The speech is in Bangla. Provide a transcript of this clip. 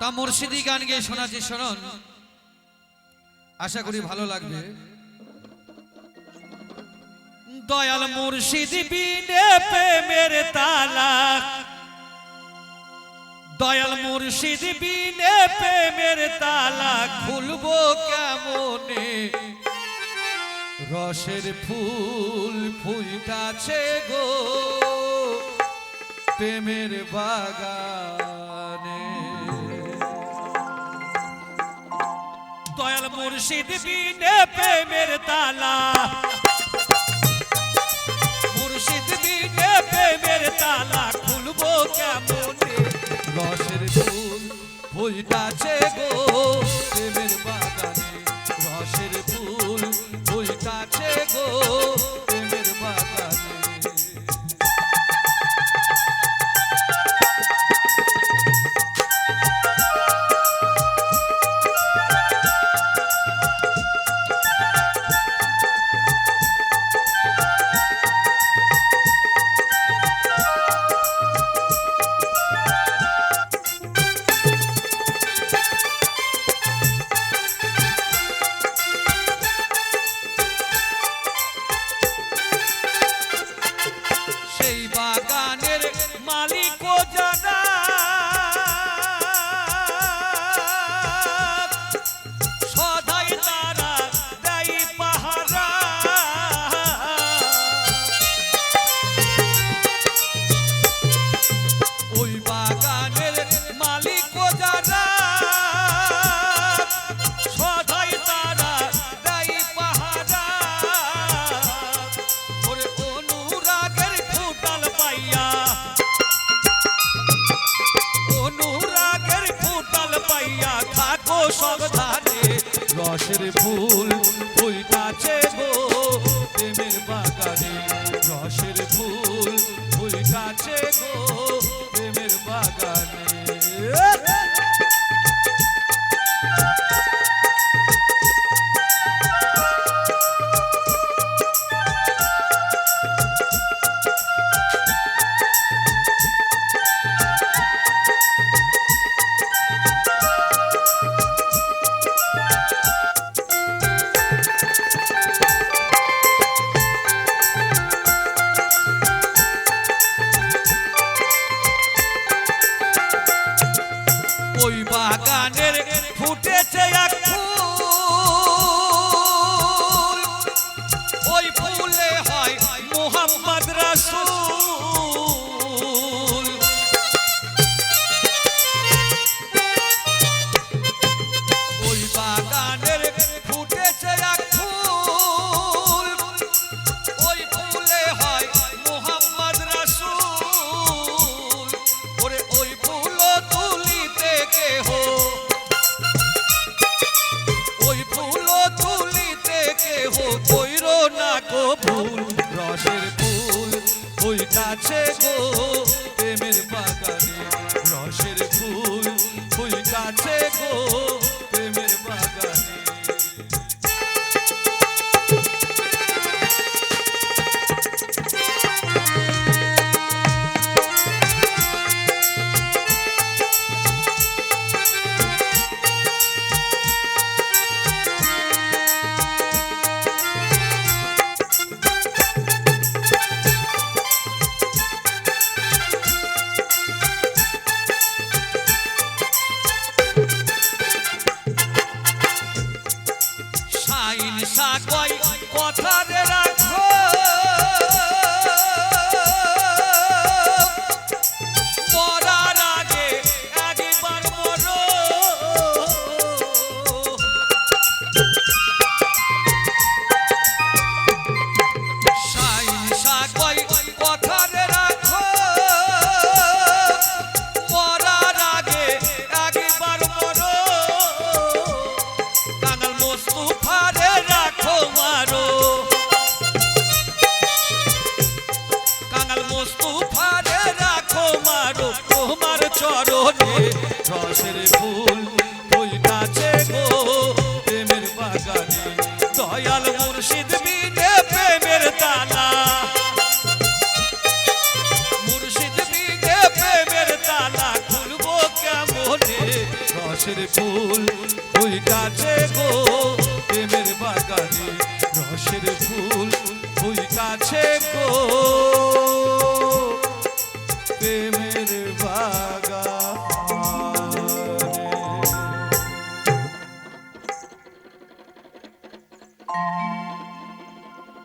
তা মুর্শিদি গান গেয়ে শোনাচ্ছি, শুনুন, আশা করি ভালো লাগবে। দয়াল মুর্শিদ বিনে প্রেমের তালা, দয়াল মুর্শিদ বিনে প্রেমের তালা খুলবো কেমনে? রসের ফুল ফুইটাছে গো প্রেমের বাগানে। দয়াল মুর্শিদ বিনে প্রেমের তালা, মুর্শিদ বিনে প্রেমের তালা খুলবো কেমনে? রসের ফুল ফুইটাছে গো প্রেমের বাগানে, রসের ফুল ফুইটাছে গো প্রেমের বাগানে। বাগানের মালিক জানা, সদাই তারা দেয় পাহারা। ওই বাগানের মালিক জানা, সদাই তারা দেয় পাহারা। ওরে অনুরাগের ফুটাল পাইয়া, অনুরাগের ফুটাল পাইয়া থাকো সাবধানে। রসের ফুল ফুইটাছে গো প্রেমের বাগানে, রসের ফুল ফুইটাছে গো প্রেমের বাগানে। ওই বাগানের ফুটেছে এক ফুল, ওই ফুলে হয় মোহাম্মদ রাসূল। ওই বাগানের ফুটেছে এক ফুল, ওই ফুলে হয় মোহাম্মদ রাসূল। ওরে ওই ফুল তুলিতে কেহ, ওই ফুল তুলিতে কেহ কইরো না কবুল। রসের ফুল ফুইটাছে গো প্রেমের বাগানে, রসের ফুল ফুইটাছে গো প্রেমের বাগানে। সাকয় কথা রে রাখো, মরার আগে একবার মরো। সাকয় কথা রে রাখো, মরার আগে একবার মরো। কাঙাল মুস্তাফারে রাখো মারো, কাঙাল মুস্তাফারে রাখো মারো তোমার চরণে। রসের ফুল ফুইটাছে গো প্রেমের বাগানে, দয়াল মুর্শিদ বিনে প্রেমের তালা, মুর্শিদ বিনে প্রেমের তালা খুলবো কেমনে? রসের ফুল ফুইটাছে গো প্রেমের বাগানে রসের ফুল ফুইটাছে গো